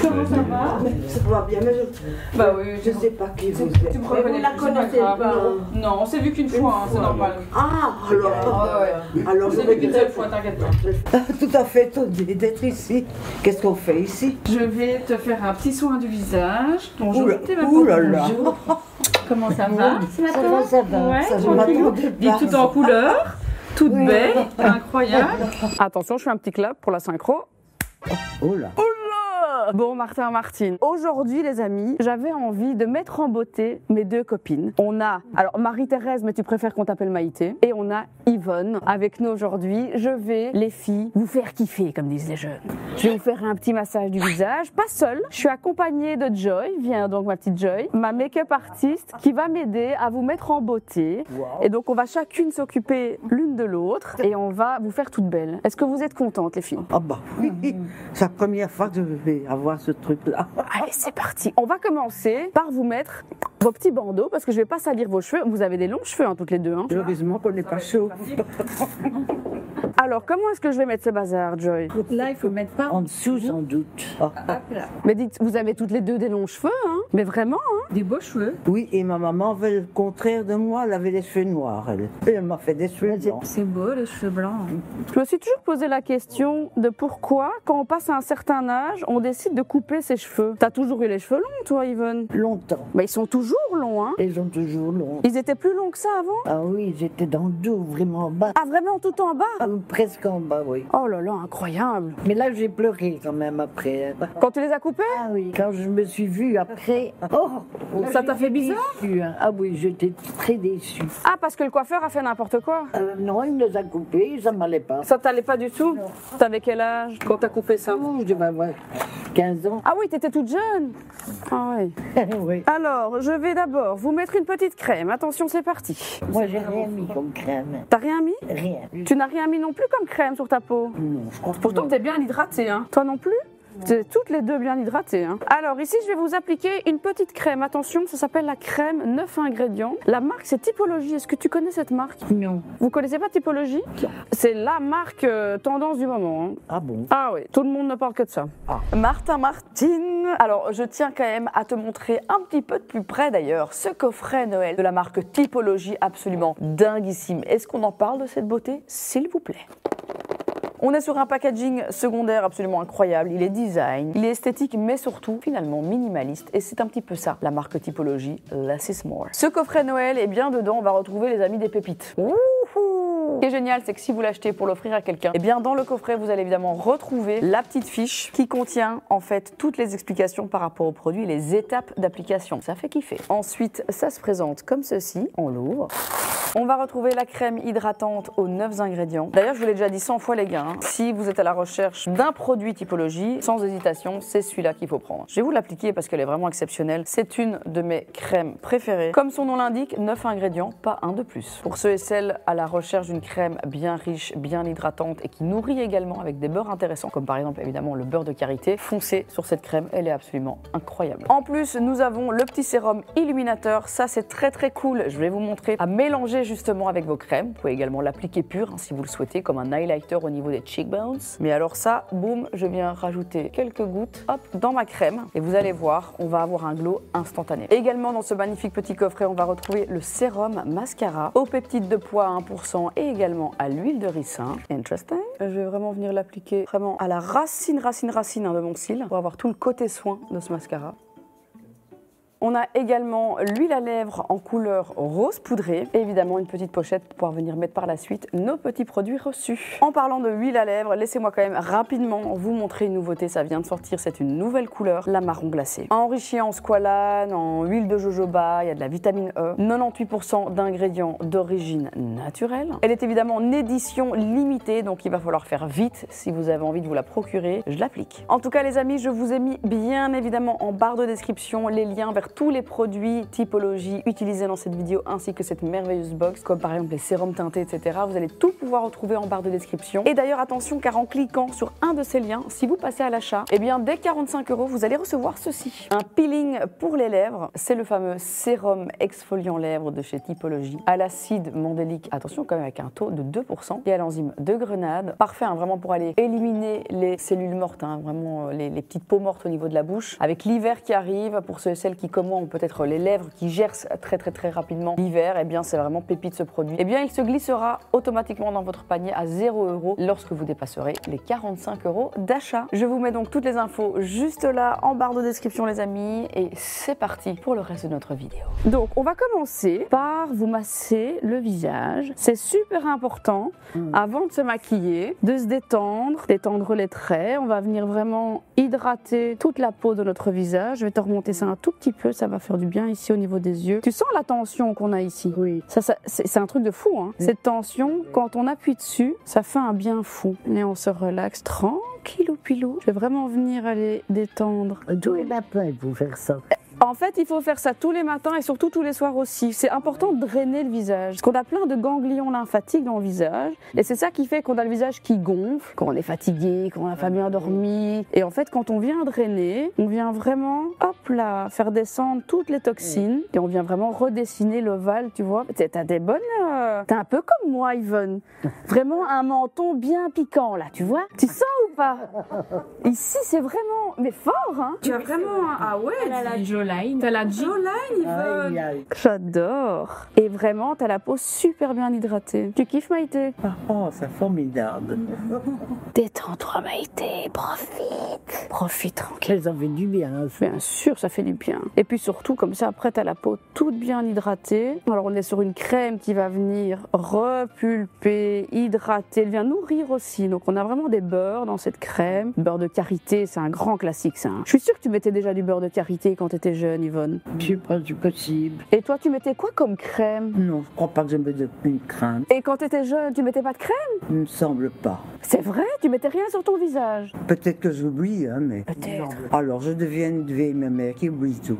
Comment ça va? Ça va bien, mais je... Bah oui, Je sais pas qui vous êtes. Tu me Mais reconnais, vous la c'est pas connaissez grave. pas. Non, on s'est vu qu'une fois, hein, c'est normal. Ah, alors... Ah ouais. Alors, On je s'est vais vu qu'une seule fois, t'inquiète pas. tout à fait étonnée d'être ici. Qu'est-ce qu'on fait ici? Je vais te faire un petit soin du visage. Bonjour, Oula, t'es ma oula petite. là. Bonjour. Comment ça va ce matin? Ça va. Ouais, Ça, je tranquille. m'attendais Dis pas. tout en couleur, toute Oui. belle, incroyable. Attention, je fais un petit clap pour la synchro. Oh là. Bon, Martin, Martine, aujourd'hui les amis, j'avais envie de mettre en beauté mes deux copines. On a, alors Marie-Thérèse, mais tu préfères qu'on t'appelle Maïté, et on a Yvonne avec nous aujourd'hui. Je vais, les filles, vous faire kiffer, comme disent les jeunes. Je vais vous faire un petit massage du visage, pas seule. Je suis accompagnée de Joy, viens donc ma petite Joy, ma make-up artiste qui va m'aider à vous mettre en beauté. Wow. Et donc on va chacune s'occuper l'une de l'autre et on va vous faire toutes belles. Est-ce que vous êtes contentes les filles? Ah bah oui, c'est la première fois que je vais avoir ce truc-là. Allez, c'est parti. On va commencer par vous mettre vos petits bandeaux parce que je vais pas salir vos cheveux. Vous avez des longs cheveux hein, toutes les deux. Hein. Heureusement qu'on n'est pas chaud. Alors, comment est-ce que je vais mettre ce bazar, Joy? Là, il faut mettre pas En dessous, sans doute. Ah. Mais dites, vous avez toutes les deux des longs cheveux, hein? Mais vraiment, hein? des beaux cheveux. Oui, et ma maman avait le contraire de moi, elle avait les cheveux noirs, elle. Et elle m'a fait des cheveux blancs. C'est beau, les cheveux blancs. Je me suis toujours posé la question de pourquoi, quand on passe à un certain âge, on décide de couper ses cheveux. T'as toujours eu les cheveux longs, toi, Yvonne? Longtemps. Mais ils sont toujours longs, hein? Ils ont toujours long. Ils étaient plus longs que ça avant? Ah oui, j'étais dans le dos, vraiment en bas. Ah, vraiment tout en bas? Ah, presque en bas, oui. Oh là là, incroyable! Mais là, j'ai pleuré quand même après. Quand tu les as coupés? Ah oui, quand je me suis vue après, là, Ça t'a fait bizarre? déçue, hein. Ah oui, j'étais très déçue. Ah, parce que le coiffeur a fait n'importe quoi? Non, il me les a coupés, ça m'allait pas. Ça t'allait pas du tout? T'avais quel âge quand t'as coupé ça? Oh, je devais avoir 15 ans. Ah oui, t'étais toute jeune. Ah oui. Oui. Alors, je vais d'abord vous mettre une petite crème. Attention, c'est parti. Moi, j'ai rien mis comme crème. T'as rien mis? Rien. Tu n'as rien mis non plus comme crème sur ta peau? Non, je crois Pourtant, t'es bien hydratée, hein. Toi non plus? T'es toutes les deux bien hydratées. Hein. Alors ici, je vais vous appliquer une petite crème. Attention, ça s'appelle la crème 9 ingrédients. La marque, c'est Typologie. Est-ce que tu connais cette marque? Non. Vous connaissez pas Typologie? C'est la marque tendance du moment. Hein. Ah bon? Ah oui, tout le monde ne parle que de ça. Ah. Martin, Martine. Alors, je tiens quand même à te montrer un petit peu de plus près d'ailleurs ce coffret Noël de la marque Typologie, absolument dinguissime. Est-ce qu'on en parle de cette beauté, s'il vous plaît? On est sur un packaging secondaire absolument incroyable, il est design, il est esthétique mais surtout finalement minimaliste et c'est un petit peu ça la marque Typologie, less is more. Ce coffret Noël, et bien dedans on va retrouver les amis des pépites. Wouhou! Ce qui est génial, c'est que si vous l'achetez pour l'offrir à quelqu'un, et bien dans le coffret vous allez évidemment retrouver la petite fiche qui contient en fait toutes les explications par rapport au produit et les étapes d'application. Ça fait kiffer. Ensuite, ça se présente comme ceci, on l'ouvre. On va retrouver la crème hydratante aux 9 ingrédients. D'ailleurs, je vous l'ai déjà dit 100 fois les gars, hein, si vous êtes à la recherche d'un produit Typologie, sans hésitation, c'est celui-là qu'il faut prendre. Je vais vous l'appliquer parce qu'elle est vraiment exceptionnelle. C'est une de mes crèmes préférées. Comme son nom l'indique, 9 ingrédients, pas un de plus. Pour ceux et celles à la recherche d'une crème bien riche, bien hydratante et qui nourrit également avec des beurres intéressants, comme par exemple évidemment le beurre de karité, foncez sur cette crème, elle est absolument incroyable. En plus, nous avons le petit sérum illuminateur, ça c'est très très cool. Je vais vous montrer à mélanger justement avec vos crèmes. Vous pouvez également l'appliquer pur hein, si vous le souhaitez, comme un highlighter au niveau des cheekbones. Mais alors ça, boum, je viens rajouter quelques gouttes hop, dans ma crème et vous allez voir, on va avoir un glow instantané. Également dans ce magnifique petit coffret, on va retrouver le sérum mascara aux peptides de pois à 1% et également à l'huile de ricin. Interesting. Je vais vraiment venir l'appliquer vraiment à la racine hein, de mon cil pour avoir tout le côté soin de ce mascara. On a également l'huile à lèvres en couleur rose poudrée et évidemment une petite pochette pour pouvoir venir mettre par la suite nos petits produits reçus. En parlant de huile à lèvres, laissez-moi quand même rapidement vous montrer une nouveauté, ça vient de sortir, c'est une nouvelle couleur, la marron glacé. Enrichie en squalane, en huile de jojoba, il y a de la vitamine E, 98% d'ingrédients d'origine naturelle. Elle est évidemment en édition limitée, donc il va falloir faire vite si vous avez envie de vous la procurer, je l'applique. En tout cas les amis, je vous ai mis bien évidemment en barre de description les liens vers découvert tous les produits, typologies utilisés dans cette vidéo ainsi que cette merveilleuse box, comme par exemple les sérums teintés, etc. Vous allez tout pouvoir retrouver en barre de description. Et d'ailleurs, attention, car en cliquant sur un de ces liens, si vous passez à l'achat, eh bien, dès 45 €, vous allez recevoir ceci. Un peeling pour les lèvres. C'est le fameux sérum exfoliant lèvres de chez Typologie, à l'acide mandélique, attention quand même avec un taux de 2%, et à l'enzyme de grenade. Parfait, hein, vraiment pour aller éliminer les cellules mortes, hein, vraiment les petites peaux mortes au niveau de la bouche. Avec l'hiver qui arrive, pour ceux et celles qui, comme moi, ont peut-être les lèvres qui gercent très rapidement l'hiver, eh bien c'est vraiment pépite ce produit. Eh bien il se glissera automatiquement dans votre panier à 0 € lorsque vous dépasserez les 45 € d'achat. Je vous mets donc toutes les infos juste là en barre de description les amis, et c'est parti pour le reste de notre vidéo. Donc on va commencer par vous masser le visage. C'est super important avant de se maquiller, de se détendre les traits. On va venir vraiment hydrater toute la peau de notre visage. Je vais te remonter ça un tout petit peu, ça va faire du bien ici au niveau des yeux. Tu sens la tension qu'on a ici? Oui. Ça c'est un truc de fou, hein. Cette tension, quand on appuie dessus, ça fait un bien fou. Et on se relaxe tranquillou pilou. Je vais vraiment venir aller détendre. D'où est la peine pour faire ça? En fait, il faut faire ça tous les matins et surtout tous les soirs aussi. C'est important de drainer le visage. Parce qu'on a plein de ganglions lymphatiques dans le visage. Et c'est ça qui fait qu'on a le visage qui gonfle, quand on est fatigué, quand on n'a pas bien dormi. Et en fait, quand on vient drainer, on vient vraiment, hop là, faire descendre toutes les toxines. Et on vient vraiment redessiner l'ovale, tu vois. T'as des bonnes... T'es un peu comme moi, Yvonne. Vraiment un menton bien piquant, là, tu vois. Tu sens ou pas? Ici, c'est vraiment... Mais fort, hein. Tu as vraiment... Ah ouais, Elle a la jawline. T'as la jawline, Yvonne. Aïe, aïe. J'adore. Et vraiment, t'as la peau super bien hydratée. Tu kiffes, Maïté? Oh, c'est formidable. Détends-toi, Maïté. Profite. Profite tranquille. Elles avaient du bien. Bien sûr, ça fait du bien. Et puis surtout, comme ça, après, t'as la peau toute bien hydratée. Alors, on est sur une crème qui va venir repulper, hydrater. Elle vient nourrir aussi. Donc, on a vraiment des beurres dans cette crème. Beurre de karité, c'est un grand classique, ça. Je suis sûre que tu mettais déjà du beurre de karité quand t'étais jeune, Yvonne. Je sais pas du possible. Et toi, tu mettais quoi comme crème? Non, je crois pas que je me donne une crainte. Et quand t'étais jeune, tu mettais pas de crème? Il me semble pas. C'est vrai? Tu mettais rien sur ton visage? Peut-être que j'oublie, hein, mais... Peut-être. Alors, je deviens une vieille mère qui oublie tout.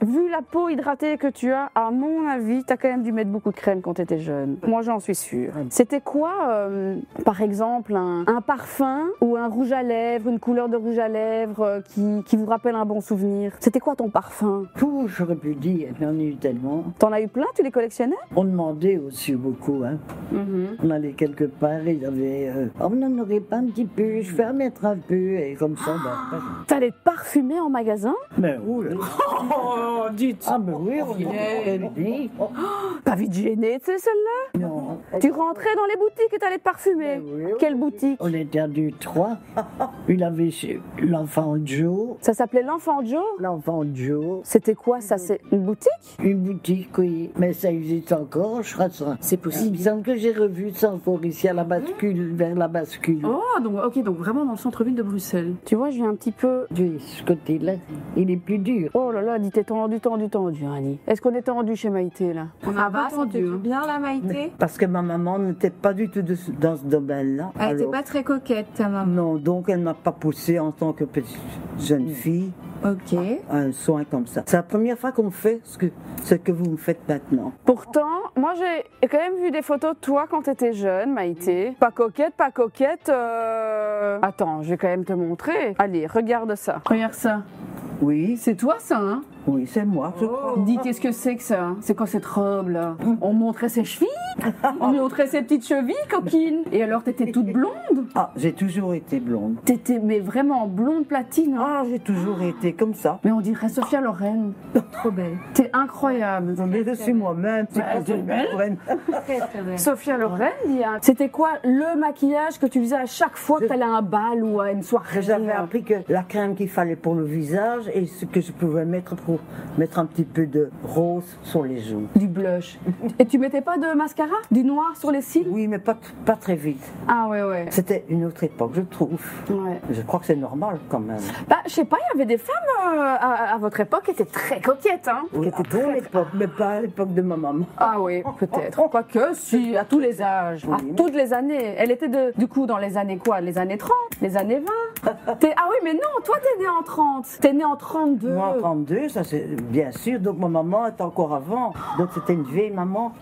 Vu la peau hydratée que tu as, à mon avis, tu as quand même dû mettre beaucoup de crème quand tu étais jeune. Moi, j'en suis sûre. C'était quoi, par exemple, un parfum ou un rouge à lèvres, une couleur de rouge à lèvres qui vous rappelle un bon souvenir? C'était quoi ton parfum? Tout, j'aurais pu dire, il y en a eu tellement. T'en as eu plein? Tu les collectionnais? On demandait aussi beaucoup, hein. On allait quelque part et il y avait... on n'en aurait pas un petit peu, je vais en mettre un peu, et comme ça, T'allais te parfumer en magasin? Mais où, là? Oh, dites. Ah, mais oui, on est dit. Pas vite gêné, tu sais, celle-là? Non. Tu rentrais dans les boutiques et t'allais te parfumer? Oui. Quelle boutique? On était à 2-3. Il avait l'enfant Joe. Ça s'appelait l'Enfant Joe? L'enfant Joe. C'était quoi, ça? C'est une boutique? Une boutique, oui. Mais ça existe encore, je crois ça. C'est possible. Il me semble que j'ai revu ça encore ici à la bascule, vers la bascule. Oh, donc, ok, donc vraiment dans le centre-ville de Bruxelles. Tu vois, je viens un petit peu... De ce côté-là, il est plus dur. Oh là là, dis, t'es tendu, Annie. Est-ce qu'on est tendu chez Maïté, là? On a pas entendu. Bien la Maïté. Parce que ma maman n'était pas du tout dans ce domaine-là. Elle était Alors, pas très coquette, ta maman. non, donc elle m'a pas poussée en tant que petite jeune fille Ok. à un soin comme ça. C'est la première fois qu'on fait ce que vous me faites maintenant. Pourtant, moi, j'ai quand même vu des photos de toi quand t'étais jeune, Maïté. Pas coquette. Attends, je vais quand même te montrer. Allez, regarde ça. Regarde ça. Oui, C'est toi, ça, hein? oui, c'est moi. je crois. Dis, qu'est-ce que c'est que ça? C'est quoi cette robe là? On montrait ses chevilles? On montrait ses petites chevilles, coquine? Et alors, t'étais toute blonde? Ah, j'ai toujours été blonde. T'étais, mais vraiment blonde platine, hein? Ah, j'ai toujours été comme ça. Mais on dirait Sophia Loren. Trop belle. T'es incroyable. Mais je suis moi-même. c'est Bah, pas t'es que belle. je comprenne. Très, très belle. Sophia Loren, c'était quoi le maquillage que tu faisais à chaque fois que t'allais à un bal ou à une soirée? J'avais appris que la crème qu'il fallait pour le visage et ce que je pouvais mettre pour pour mettre un petit peu de rose sur les joues. Du blush. Et tu mettais pas de mascara? Du noir sur les cils? Oui, mais pas très vite. Ah ouais. C'était une autre époque, je trouve. Ouais. Je crois que c'est normal quand même. Bah, je sais pas, il y avait des femmes à votre époque qui étaient très coquettes, hein? Oui, à ton époque, mais pas à l'époque de ma maman. Ah oui, peut-être. Quoique, si, à tous les âges, à toutes les années. Elle était du coup dans les années quoi? Les années 30, les années 20. Ah oui, mais non, toi t'es née en 30. T'es née en 32. Moi, en 32, ça c'est bien sûr. Donc ma maman était encore avant. Donc c'était une vieille maman.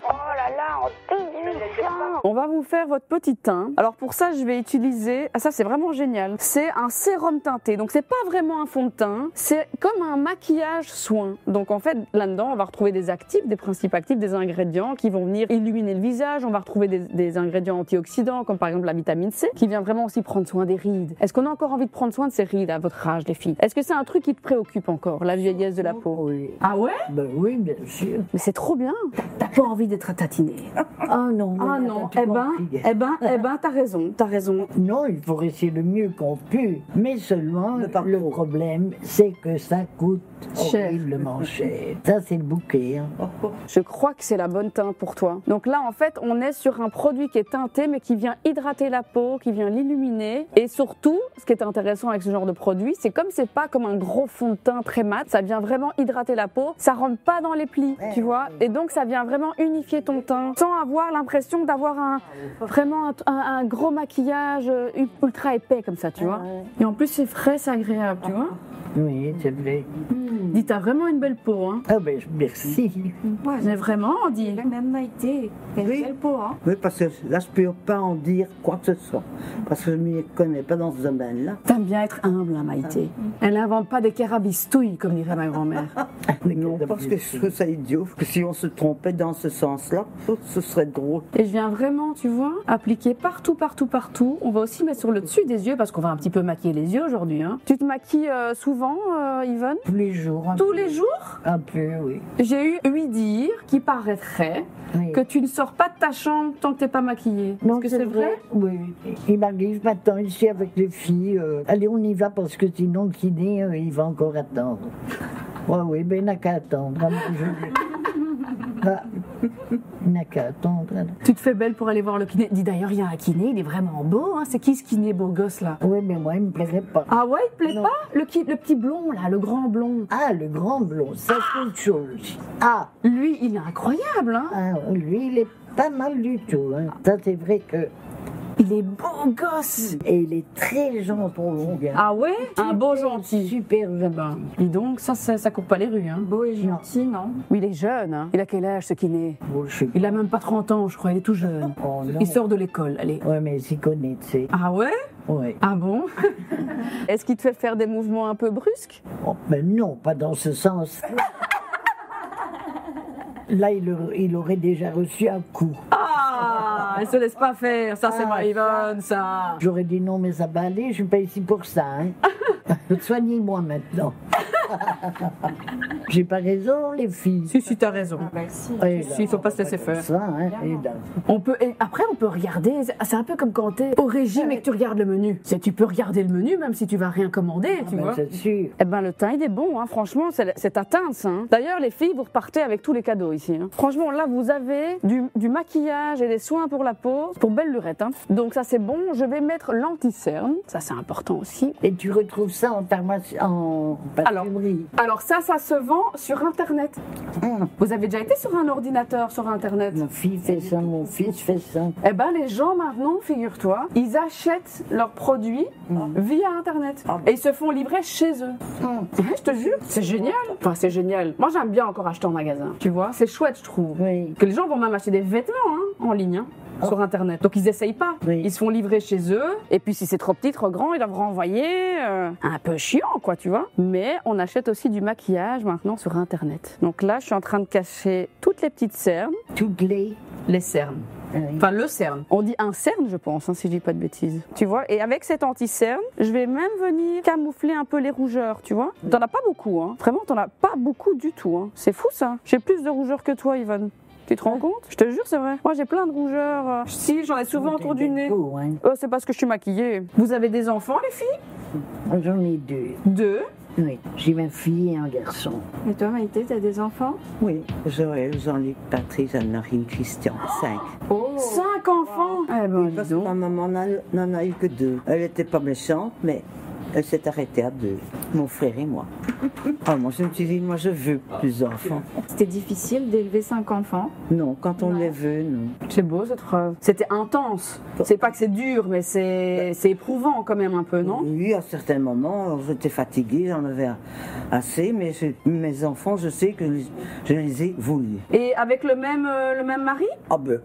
On va vous faire votre petit teint. Alors pour ça, je vais utiliser, ça c'est vraiment génial, c'est un sérum teinté. Donc c'est pas vraiment un fond de teint, c'est comme un maquillage soin. Donc en fait, là-dedans, on va retrouver des actifs, des principes actifs, des ingrédients qui vont venir illuminer le visage. On va retrouver des ingrédients antioxydants, comme par exemple la vitamine C, qui vient vraiment aussi prendre soin des rides. Est-ce qu'on a encore envie de prendre soin de ces rides à votre âge, les filles? Est-ce que c'est un truc qui te préoccupe encore, la vieillesse de la peau? Oui. Ah ouais? Ben oui, bien sûr. Mais c'est trop bien. T'as pas envie d'être tatinée. Ah non. Ah non, eh ben, t'as raison. Non, il faut essayer le mieux qu'on peut. Mais seulement, le problème, c'est que ça coûte cher. horriblement cher. Ça, c'est le bouquet. Hein. Je crois que c'est la bonne teinte pour toi. Donc là, en fait, on est sur un produit qui est teinté, mais qui vient hydrater la peau, qui vient l'illuminer. Et surtout, ce qui est intéressant avec ce genre de produit, c'est comme c'est pas comme un gros fond de teint très mat, ça vient vraiment hydrater la peau. Ça rentre pas dans les plis, tu vois. Et donc, ça vient vraiment unifier ton teint, sans avoir l'impression d'avoir vraiment un gros maquillage ultra épais comme ça, tu vois. Et en plus, c'est frais, c'est agréable, tu vois. Oui, c'est vrai. Dis, t'as vraiment une belle peau, hein. Ah ben, merci. Ouais, Mais vraiment, on dit. même Maïté. Elle Oui. est belle peau, hein. Oui, parce que là, je peux pas en dire quoi que ce soit. Parce que je ne m'y connais pas dans ce domaine-là. T'aimes bien être humble, hein, Maïté. Elle n'invente pas des carabistouilles, comme dirait ma grand-mère. Non, parce que je trouve ça idiot. Que si on se trompait dans ce sens-là, ce serait drôle. Et je viens vraiment, tu vois, appliquer partout. On va aussi mettre sur le dessus des yeux, parce qu'on va un petit peu maquiller les yeux aujourd'hui, hein. Tu te maquilles souvent, Yvonne? Tous les jours. Tous les jours? Un peu, oui. J'ai eu ouï dire qu'il paraîtrait Oui. que tu ne sors pas de ta chambre tant que t'es pas maquillée. Est-ce que c'est vrai? Oui. Il m'arrive maintenant ici avec les filles. Allez, on y va parce que sinon le kiné, il va encore attendre. Oui, ben il n'a qu'à attendre. Il n'a qu'à attendre. Tu te fais belle pour aller voir le kiné. Dis d'ailleurs, il y a un kiné, il est vraiment beau, hein. C'est qui ce kiné beau gosse là? Oui, mais moi, il me plairait pas. Ah ouais, il te plaît Non. pas? Le petit blond là, le grand blond. Ah, le grand blond, ça c'est autre chose. Ah, Lui, il est incroyable, hein. lui, il est pas mal du tout. Hein. Ça, c'est vrai que. Il est beau gosse. Et il est très gentil, mon gars. Ah ouais? Un beau gentil. Super gentil. Dis donc, ça court pas les rues, hein. Beau et gentil, non? Oui, il est jeune, hein. Il a quel âge ce kiné? Oh, je sais Il a même pas 30 ans, je crois, il est tout jeune. Oh, non. Il sort de l'école, allez. Ouais, mais il s'y connaît, tu sais. Ah ouais? Ouais. Ah bon? Est-ce qu'il te fait faire des mouvements un peu brusques? Oh, mais non, pas dans ce sens. Là, il aurait déjà reçu un coup. Ah, elle se laisse pas faire, ça c'est Maëvonne, ça. J'aurais dit non, mais ça va aller, je suis pas ici pour ça. Hein. Soignez-moi maintenant. J'ai pas raison, les filles. Si, t'as raison. Bah si. Ouais, Si, il faut pas se laisser faire. Ça, hein, et là. Après, on peut regarder. C'est un peu comme quand t'es au régime et que tu regardes le menu. Tu peux regarder le menu même si tu vas rien commander, tu Ben, vois. c'est sûr. Eh ben, le teint, il est bon, hein. Franchement, c'est ta teinte, ça. Hein. D'ailleurs, les filles, vous repartez avec tous les cadeaux ici. Hein. Franchement, là, vous avez du maquillage et des soins pour la peau, pour belle lurette. Hein. Donc ça, c'est bon. Je vais mettre l'anti-cerne. Ça, c'est important aussi. Et tu retrouves ça en pharmacie, en parfumerie. Alors ça se vend sur Internet. Vous avez déjà été sur un ordinateur, sur Internet? Ma fille fait ça, mon fils fait ça. Eh ben, les gens maintenant, figure-toi, ils achètent leurs produits via Internet. Et ils se font livrer chez eux. Ouais, je te jure, c'est génial. Enfin, c'est génial. Moi, j'aime bien encore acheter en magasin. Tu vois, c'est chouette, je trouve. Oui. Que les gens vont même acheter des vêtements en ligne. Sur Internet. Donc ils essayent pas. Oui. Ils se font livrer chez eux. Et puis si c'est trop petit, trop grand, ils doivent renvoyer. Un peu chiant, quoi, tu vois. Mais on achète aussi du maquillage maintenant sur Internet. Donc là, je suis en train de cacher toutes les petites cernes. Toutes les. Les cernes. Oui. Enfin, le cerne. On dit un cerne, je pense, hein, si je dis pas de bêtises. Tu vois, et avec cet anti-cerne, je vais même venir camoufler un peu les rougeurs, tu vois. T'en as pas beaucoup, hein. Vraiment, t'en as pas beaucoup du tout, hein. C'est fou, ça. J'ai plus de rougeurs que toi, Yvonne. Tu te rends compte? Je te jure, c'est vrai. Moi, j'ai plein de rougeurs. Si, j'en ai souvent autour du nez. Beau, hein. Oh, c'est parce que je suis maquillée. Vous avez des enfants, les filles? J'en ai deux. 2. Oui, j'ai ma fille et un garçon. Et toi, Maïté, t'as des enfants? Oui, Joël, Jean-Luc, Patrice, Anne-Marie, Christian, 5. Oh! 5 enfants. Eh ben, dis Parce que donc. ma maman n'en a eu que 2. Elle n'était pas méchante, mais elle s'est arrêtée à 2. Mon frère et moi. Ah, moi, je me suis dit, moi, je veux plus d'enfants. C'était difficile d'élever 5 enfants. Non, quand on les veut, non. C'est beau cette phrase. C'était intense. C'est pas que c'est dur, mais c'est éprouvant quand même un peu, non? Oui, à certains moments, j'étais fatiguée, j'en avais assez, mais mes enfants, je sais que je les ai voulus. Et avec le même mari? Ah ben,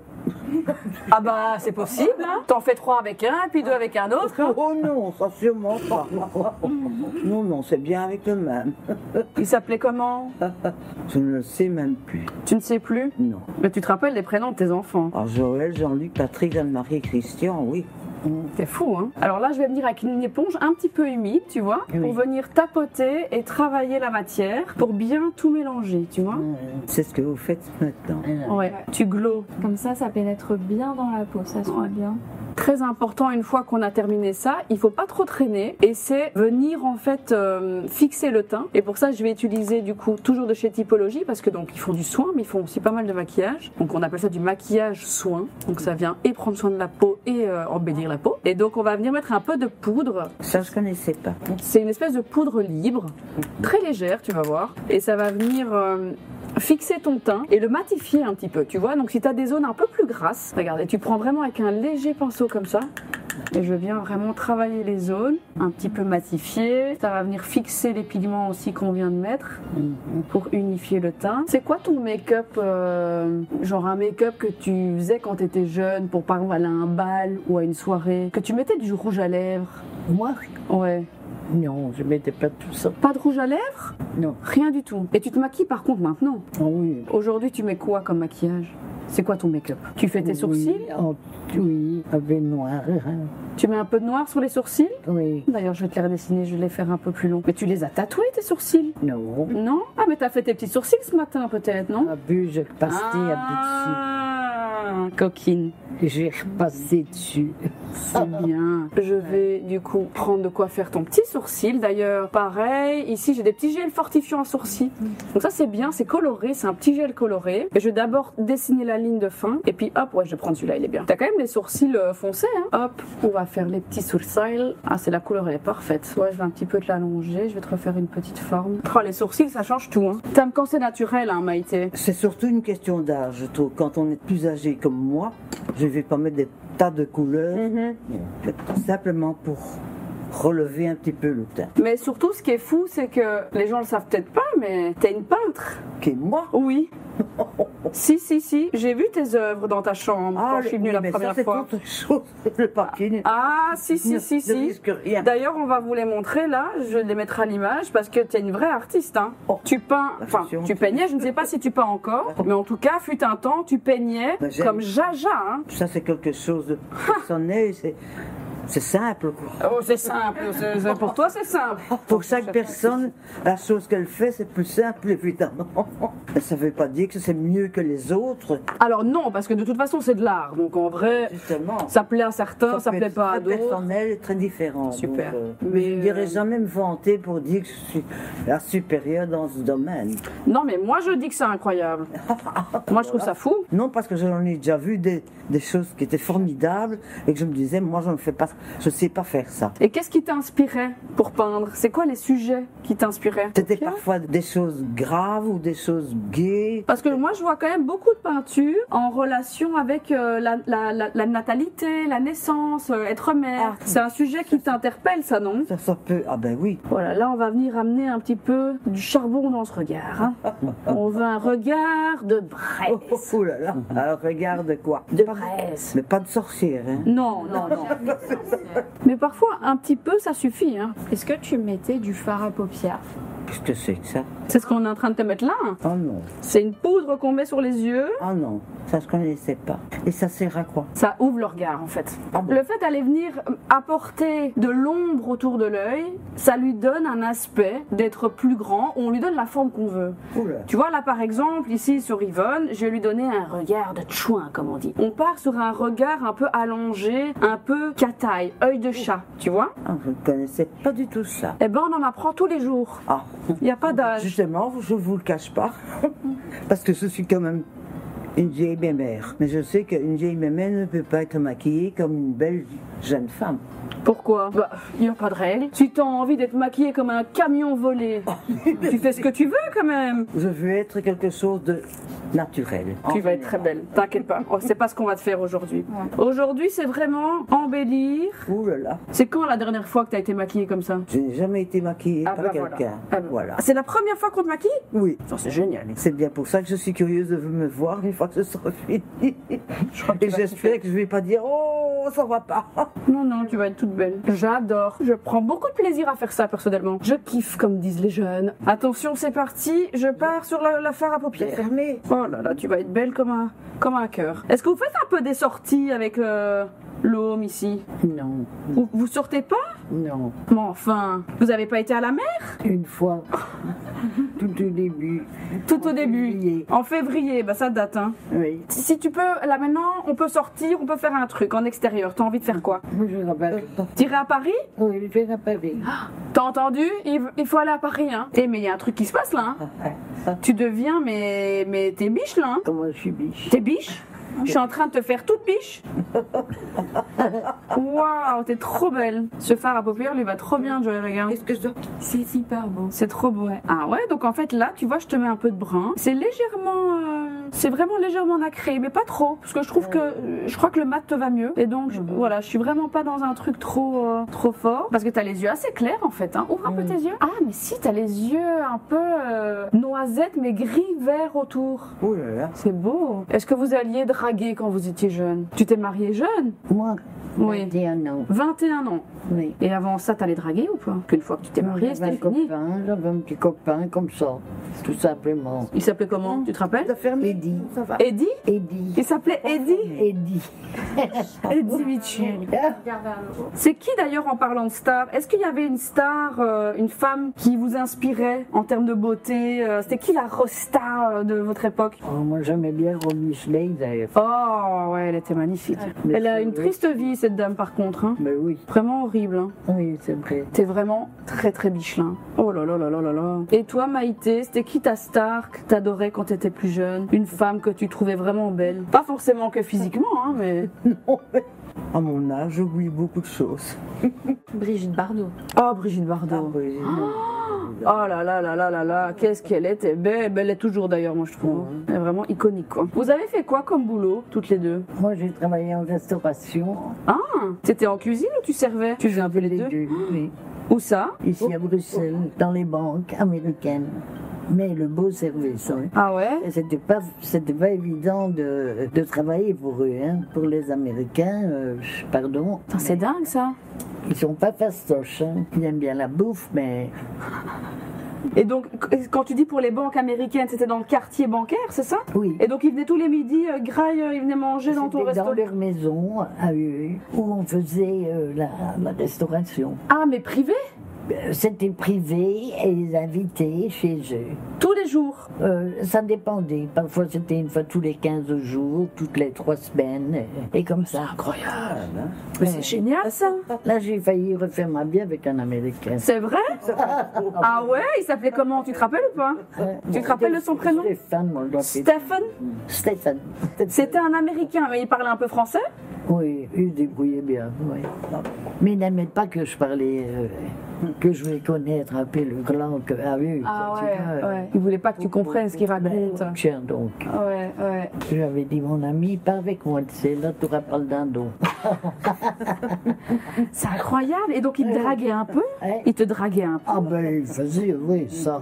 Ah bah c'est possible, hein. T'en fais 3 avec un, puis 2 avec un autre. Hein. oh non, ça sûrement pas. Non, non, c'est bien avec le même. Il s'appelait comment? Je ne le sais même plus. Tu ne sais plus? Non. Mais tu te rappelles les prénoms de tes enfants? Alors Joël, Jean-Luc, Patrick, Anne-Marie et Christian, oui. C'est fou, hein? Alors là, je vais venir avec une éponge un petit peu humide, tu vois, Oui. pour venir tapoter et travailler la matière, pour bien tout mélanger, tu vois? C'est ce que vous faites maintenant. Ouais, tu glows. Comme ça pénètre bien dans la peau, ça se voit bien. Très important, une fois qu'on a terminé ça, il faut pas trop traîner et c'est venir en fait fixer le teint. Et pour ça, je vais utiliser du coup toujours de chez Typologie parce que donc ils font du soin, mais ils font aussi pas mal de maquillage. Donc on appelle ça du maquillage soin. Donc ça vient et prendre soin de la peau et embellir la peau. Et donc on va venir mettre un peu de poudre. Ça, je connaissais pas. C'est une espèce de poudre libre, très légère, tu vas voir. Et ça va venir fixer ton teint et le matifier un petit peu, tu vois. Donc si tu as des zones un peu plus grasses, regarde, et tu prends vraiment avec un léger pinceau comme ça. Et je viens vraiment travailler les zones, un petit peu matifier. Ça va venir fixer les pigments aussi qu'on vient de mettre pour unifier le teint. C'est quoi ton make-up, genre un make-up que tu faisais quand tu étais jeune pour par exemple aller à un bal ou à une soirée, que tu mettais du rouge à lèvres? Moi, Ouais. non, je mettais pas tout ça. Pas de rouge à lèvres? Non. Rien du tout. Et tu te maquilles par contre maintenant? Ah oui. Aujourd'hui, tu mets quoi comme maquillage? C'est quoi ton make-up? Tu fais tes sourcils? Oui, avec noir. Tu mets un peu de noir sur les sourcils? Oui. D'ailleurs, je vais te les redessiner, je vais les faire un peu plus longs. Mais tu les as tatoués, tes sourcils? Non. Non? Ah, mais t'as fait tes petits sourcils ce matin, peut-être, non? Abus, j'ai repassé Ah, coquine. J'ai repassé dessus. C'est bien. Je vais du coup prendre de quoi faire ton petit sourcil. D'ailleurs, pareil, ici j'ai des petits gels fortifiants à sourcils. Donc ça c'est bien, c'est coloré, c'est un petit gel coloré. Et je vais d'abord dessiner la ligne de fin. Et puis hop, ouais, je vais prendre celui-là, il est bien. T'as quand même les sourcils foncés, hein. Hop, on va faire les petits sourcils. Ah, c'est la couleur, elle est parfaite. Ouais, je vais un petit peu te l'allonger, je vais te refaire une petite forme. Oh, les sourcils, ça change tout, hein. T'aimes quand c'est naturel, hein, Maïté? C'est surtout une question d'âge, je trouve. Quand on est plus âgé comme moi, je ne vais pas mettre des tas de couleurs, simplement pour relever un petit peu le teint. Mais surtout, ce qui est fou, c'est que les gens le savent peut-être pas, mais t'es une peintre. Qui moi? Oui. Si. J'ai vu tes œuvres dans ta chambre quand je suis venue la première ça, fois. c'est autre chose. Le parking. Ah, si. Ne risque rien. D'ailleurs, on va vous les montrer là. Je vais les mettre à l'image parce que tu es une vraie artiste. Hein. Oh. Tu peins, enfin, Attention. tu peignais. Je ne sais pas si tu peins encore, mais en tout cas, fut un temps, tu peignais Ben, j'aime. comme Jaja. Hein. Ça, c'est quelque chose de personnel. C'est simple, quoi. Oh, c'est simple. Pour toi, c'est simple. Pour chaque personne, la chose qu'elle fait, c'est plus simple, évidemment. Mais ça ne veut pas dire que c'est mieux que les autres, Alors non, parce que de toute façon, c'est de l'art. Donc en vrai, justement. ça plaît à certains, ça peut plaît être pas à très d'autres. personnel et très différent. Super. Donc, Mais, je ne dirais jamais me vanter pour dire que je suis la supérieure dans ce domaine. Non, mais moi, je dis que c'est incroyable. Moi, je trouve ça fou. Non, parce que j'en ai déjà vu des choses qui étaient formidables et que je me disais, moi, je ne sais pas faire ça. Et qu'est-ce qui t'inspirait pour peindre? C'est quoi les sujets qui t'inspiraient? C'était parfois des choses graves ou des choses gaies. Parce que moi, je vois quand même beaucoup de peintures en relation avec la natalité, la naissance, être mère. C'est un sujet qui t'interpelle, ça, non? Ça peut... Ah ben oui. Voilà, là, on va venir amener un petit peu du charbon dans ce regard. Hein. On veut un regard de braise. Oh là là. Alors regarde quoi? De braise. Mais pas de sorcière, hein. Non. Mais parfois, un petit peu, ça suffit. Hein. Est-ce que tu mettais du fard à paupières? Qu'est-ce que c'est que ça? C'est ce qu'on est en train de te mettre là. Oh non. C'est une poudre qu'on met sur les yeux. Oh non. Ça, je connaissais pas. Et ça sert à quoi? Ça ouvre le regard en fait. Ah bon? Le fait d'aller venir apporter de l'ombre autour de l'œil, ça lui donne un aspect d'être plus grand. On lui donne la forme qu'on veut. Oula. Tu vois là par exemple, ici sur Yvonne, je vais lui donner un regard de chouin comme on dit. On part sur un regard un peu allongé, un peu cataille, œil de chat, tu vois? Ah, je ne connaissais pas du tout ça. Eh ben on en apprend tous les jours. Ah. Il n'y a pas d'âge. Justement, je ne vous le cache pas. Parce que je suis quand même une vieille mémère. Mais je sais qu'une vieille mémère ne peut pas être maquillée comme une belle jeune femme. Pourquoi? Bah, il n'y a pas de règle. Si t'as envie d'être maquillée comme un camion volé, tu fais ce que tu veux quand même. Je veux être quelque chose de naturel. Tu vas être très belle, t'inquiète pas. Oh, c'est pas ce qu'on va te faire aujourd'hui. Aujourd'hui, c'est vraiment embellir. Ouh là là. C'est quand la dernière fois que t'as été maquillée comme ça? Je n'ai jamais été maquillée Ah par bah voilà. quelqu'un. Ah bah. Voilà. C'est la première fois qu'on te maquille? Oui. Ça, c'est génial. C'est bien pour ça que je suis curieuse de me voir une fois que ce sera fini. Et j'espère que je ne vais pas dire oh ça va pas. Non, non, tu vas être toute belle. J'adore. Je prends beaucoup de plaisir à faire ça personnellement. Je kiffe comme disent les jeunes. Attention, c'est parti. Je pars sur la fard à paupières. Fermé. Oh là là, tu vas être belle comme un cœur. Est-ce que vous faites un peu des sorties avec l'homme ici? Non, Vous sortez pas? non. Mais enfin, vous avez pas été à la mer? Une fois, tout au début. Tout au début. février. En février, bah ça date hein. Oui. Si tu peux, là maintenant, on peut sortir, on peut faire un truc en extérieur. T'as envie de faire quoi? Moi, je vais à Paris. Tirer à Paris? Oui, je vais à Paris. T'as entendu? Il faut aller à Paris hein. Eh mais il y a un truc qui se passe là hein. Tu deviens mais t'es biche là hein. Comment je suis biche. T'es biche? Je suis en train de te faire toute biche. Waouh, t'es trop belle. Ce fard à paupières lui va trop bien, Joy, regarde. Qu'est-ce que je dois? C'est hyper beau. C'est trop beau. Ouais. Ah ouais, donc en fait là, tu vois, je te mets un peu de brun. C'est légèrement, c'est vraiment légèrement nacré, mais pas trop, parce que je crois que le mat te va mieux. Et donc voilà, je suis vraiment pas dans un truc trop fort, parce que t'as les yeux assez clairs en fait. Hein. Ouvre un peu tes yeux. Ah mais si, t'as les yeux un peu noisettes, mais gris vert autour. Ouh là là. C'est beau. Est-ce que vous alliez draguer quand vous étiez jeune? Tu t'es mariée jeune? Moi, Oui. 21 ans. 21 ans. Oui. Et avant ça, t'allais draguer ou pas? Qu'une fois que tu t'es mariée, J'avais c'était un fini. copain, j'avais un petit copain comme ça, tout simplement. Il s'appelait comment? Tu te rappelles? Ça ferme. Eddie. Ça va. Eddie? Eddie. Il s'appelait Eddie? Eddie. Eddie Mitchell. Regardez à nouveau. C'est qui d'ailleurs en parlant de star? Est-ce qu'il y avait une star, une femme qui vous inspirait en termes de beauté? C'était qui la star de votre époque? Oh, moi, j'aimais bien Romy Schneider. Oh ouais, elle était magnifique. Mais Elle a c'est une vrai. triste vie cette dame par contre. Hein. Mais oui, Vraiment horrible. Hein. oui, c'est vrai. T'es vraiment très très bichelin. Oh là là là là là là. Et toi Maïté, c'était qui ta star que t'adorais quand t'étais plus jeune? Une femme que tu trouvais vraiment belle? Pas forcément que physiquement, hein, mais... À mon âge, j'oublie beaucoup de choses. Brigitte Bardot. Oh Brigitte Bardot. Oui, Oh là là là là là là, qu'est-ce qu'elle était belle. Elle est toujours d'ailleurs, moi je trouve. Elle est vraiment iconique quoi. Vous avez fait quoi comme boulot, toutes les deux? Moi, j'ai travaillé en restauration. Ah, c'était en cuisine ou tu servais? Tu faisais un peu les deux? Oui. Où ça? Ici à Bruxelles, dans les banques américaines. Mais le beau service, hein. Ah ouais? Et c'était pas évident de travailler pour eux, hein. Pour les Américains, pardon. Putain, c'est dingue ça. Ils sont pas fastoches, hein. Ils aiment bien la bouffe, mais Et donc, quand tu dis pour les banques américaines, c'était dans le quartier bancaire, c'est ça? oui. Et donc ils venaient tous les midis, Graille, ils venaient manger dans ton C'était restaurant? dans leur maison, à eux, où on faisait la restauration. Ah, mais privé? C'était privé et ils invitaient chez eux. Tous les jours? Ça dépendait. Parfois, c'était une fois tous les 15 jours, toutes les 3 semaines, et comme ça. Incroyable. Mais c'est génial ça. Là, j'ai failli refaire ma vie avec un Américain. C'est vrai? Ah ouais? Il s'appelait comment? Tu te rappelles ou pas? Tu te rappelles de son prénom? Stéphane, moi, je l'appelle. Stephen? Stéphane. C'était un Américain, mais il parlait un peu français? Oui, il se débrouillait bien, oui. Mais il n'aimait pas que je parlais, que je vais connaître un peu le gland à eux. Ah quoi, tu ouais, vois. ouais. Il voulait pas que tu comprennes ce qu'il raconte. Tiens donc. Ouais, ouais. J'avais dit, mon ami, pas avec moi, tu sais, là, tu n'auras pas le dindon. C'est incroyable. Et donc il te draguait un peu? Ouais. Il te draguait un peu? Ah ben, il faisait, oui, ça.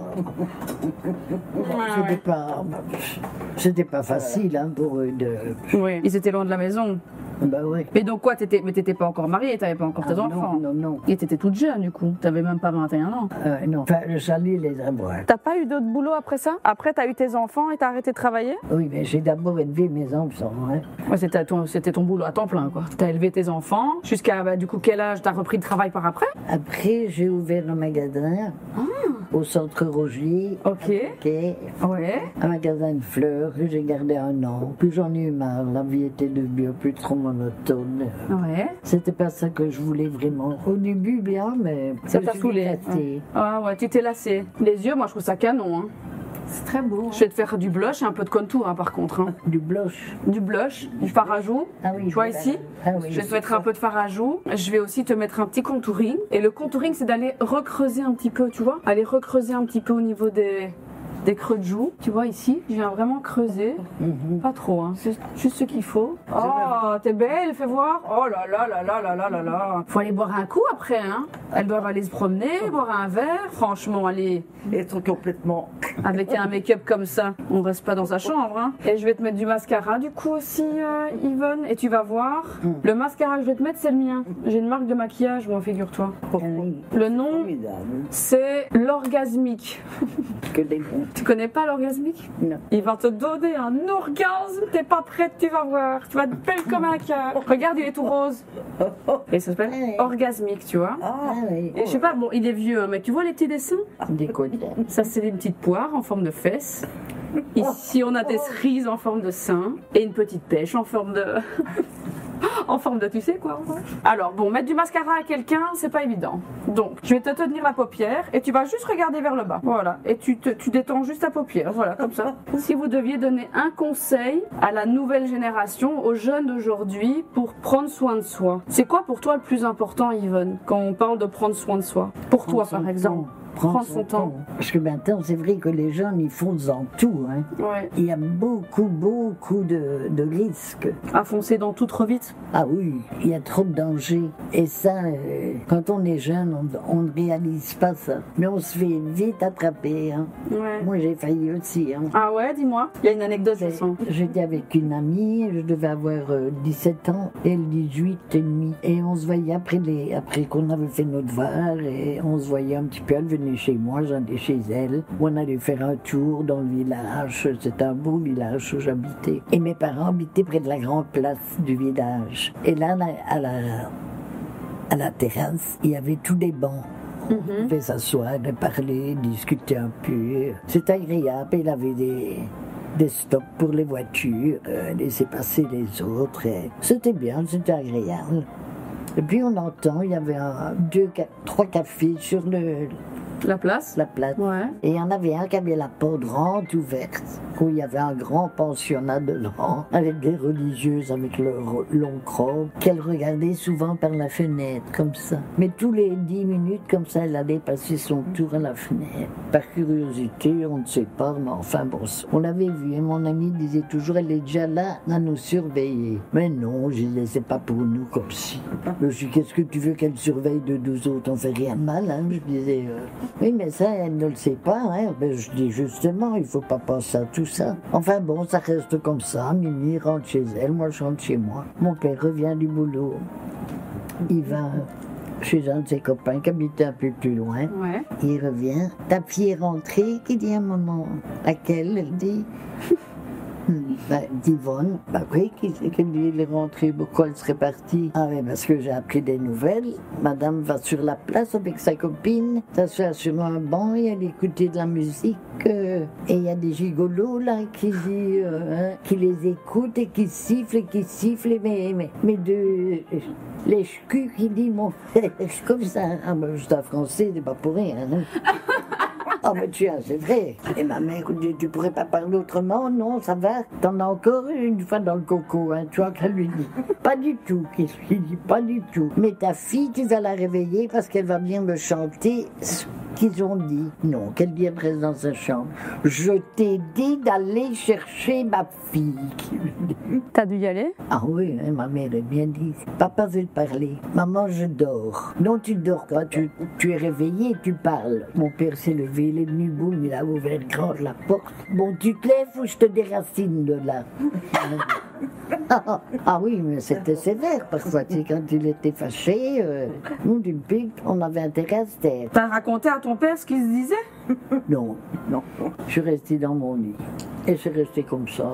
C'était pas facile, hein, pour eux de... Oui. Ils étaient loin de la maison. Bah ouais. Mais donc quoi, mais t'étais pas encore mariée, t'avais pas encore tes Ah, enfants. non. Et t'étais toute jeune du coup, t'avais même pas 21 ans. Non, enfin, j'allais les avoir. T'as pas eu d'autre boulot après ça? Après t'as eu tes enfants et t'as arrêté de travailler? Oui, mais j'ai d'abord élevé mes enfants. Hein. Ouais, c'était ton boulot à temps plein quoi. T'as élevé tes enfants, jusqu'à du coup quel âge t'as repris le travail par après? Après, j'ai ouvert un magasin au centre Rogier. Ok. Ouais. Un magasin de fleurs que j'ai gardé 1 an. Puis j'en ai eu marre. La vie était devenue plus trop monotone. Ouais. C'était pas ça que je voulais vraiment. Au début, bien, mais Ça t'a je suis saoulé. lassée. Ah ouais, tu t'es lassé. Les yeux, moi je trouve ça canon. Hein. C'est très beau. Je vais te faire du blush et un peu de contour hein, par contre. Hein. Du blush. Du blush, du fard à joues. Ah oui, Tu vois voilà. ici Ah oui, je vais te mettre un peu de fard à joues. Je vais aussi te mettre un petit contouring. Et le contouring, c'est d'aller recreuser un petit peu, tu vois. Aller recreuser un petit peu au niveau des creux de joues. Tu vois ici, je viens vraiment creuser. Pas trop, hein. C'est juste ce qu'il faut. Oh, t'es belle, fais voir. Oh là là là là là là là là. Faut aller boire un coup après, hein. Elles doivent aller se promener, boire un verre. Franchement, allez. Être complètement. Avec un make-up comme ça, on reste pas dans sa chambre. Hein. Et je vais te mettre du mascara du coup aussi, Yvonne. Et tu vas voir, le mascara que je vais te mettre, c'est le mien. J'ai une marque de maquillage, moi, figure-toi. Ah oui, Le nom, Formidable. c'est l'orgasmique. que des bons. Tu connais pas l'orgasmique? Non. Il va te donner un orgasme. T'es pas prête, tu vas voir. Tu vas être belle comme un cœur. Regarde, il est tout rose. Et ça s'appelle Ouais. orgasmique, tu vois. Ah oui, Et je sais pas, bon, il est vieux, mais tu vois les petits dessins? des côtés. Ça, c'est des petites poires en forme de fesses. Ici, on a des cerises en forme de sein et une petite pêche en forme de. En forme de, tu sais quoi. Alors, bon, mettre du mascara à quelqu'un, c'est pas évident. Donc, je vais te tenir la paupière et tu vas juste regarder vers le bas. Voilà. Et tu détends juste ta paupière. Voilà, comme ça. Si vous deviez donner un conseil à la nouvelle génération, aux jeunes d'aujourd'hui, pour prendre soin de soi, c'est quoi pour toi le plus important, Yvonne, quand on parle de prendre soin de soi? Pour toi, par exemple. Prendre son temps. Parce que maintenant, c'est vrai que les jeunes, ils foncent dans tout. Hein. Ouais. Il y a beaucoup de risques. À foncer dans tout trop vite. Ah oui, il y a trop de dangers. Et ça, quand on est jeune, on ne réalise pas ça. Mais on se fait vite attraper. Hein. Ouais. Moi, j'ai failli aussi. Hein. Ah ouais, dis-moi. Il y a une anecdote, je sens. J'étais avec une amie, je devais avoir 17 ans, elle 18 et demi. Et on se voyait après qu'on avait fait notre devoir, et on se voyait un petit peu, elle venait chez moi, j'allais chez elle. On allait faire un tour dans le village, c'était un beau village où j'habitais. Et mes parents habitaient près de la grande place du village. Et là, à la terrasse, il y avait tous des bancs. On pouvait s'asseoir, parler, discuter un peu. C'était agréable, il y avait des stops pour les voitures, laisser passer les autres. C'était bien, c'était agréable. Et puis on entend, il y avait 3 cafés sur La place? la place. Ouais. Et il y en avait un qui avait la porte grande ouverte, où il y avait un grand pensionnat dedans, avec des religieuses avec leur longue robe, qu'elle regardait souvent par la fenêtre, comme ça. Mais tous les 10 minutes, comme ça, elle allait passer son tour à la fenêtre. Par curiosité, on ne sait pas, mais enfin bon, on l'avait vu, et mon ami disait toujours, elle est déjà là à nous surveiller. Mais non, je disais, c'est pas pour nous comme si. Je dis, qu'est-ce que tu veux qu'elle surveille de 12 autres? On fait rien de mal, hein, je disais. Oui, mais ça, elle ne le sait pas. Hein. Ben, je dis justement, il ne faut pas penser à tout ça. Enfin bon, ça reste comme ça. Mimi rentre chez elle, moi je rentre chez moi. Mon père revient du boulot. Il va chez un de ses copains qui habitait un peu plus loin. Ouais. Il revient. Ta fille est rentrée, qui dit à un moment. Laquelle? Elle dit. D'Yvonne, oui, qu'elle est rentrée, pourquoi elle serait partie? Ah oui, parce que j'ai appris des nouvelles. Madame va sur la place avec sa copine, s'assoit sur un banc et elle écoutait de la musique. Et il y a des gigolos là qui les écoutent et qui sifflent, mais de lèche-cul qui dit mon frère, comme ça. Ah ben, je suis un français, c'est pas pour rien. Hein. Oh, mais tu as, c'est vrai. Et ma mère dit, tu pourrais pas parler autrement? Non, ça va. T'en as encore une fois dans le coco, hein, tu vois qu'elle lui dit. Pas du tout, qu'il lui dit, pas du tout. Mais ta fille, tu vas la réveiller parce qu'elle va bien me chanter ce qu'ils ont dit. Non, qu'elle viendrait dans sa chambre. Je t'ai dit d'aller chercher ma fille. T'as dû y aller? Ah oui, hein, ma mère a bien dit. Papa veut te parler. Maman, je dors. Non, tu dors quand tu es réveillé, tu parles. Mon père s'est levé, il est venu, boum, il a ouvert grande la porte. Bon, tu te lèves ou je te déracine de là? Ah oui, mais c'était sévère parfois. Tu sais, quand il était fâché, nous, d'une pique, on avait intérêt à se taire. T'as raconté à ton père ce qu'il se disait? Non, Non. je suis restée dans mon lit. Et je suis restée comme ça.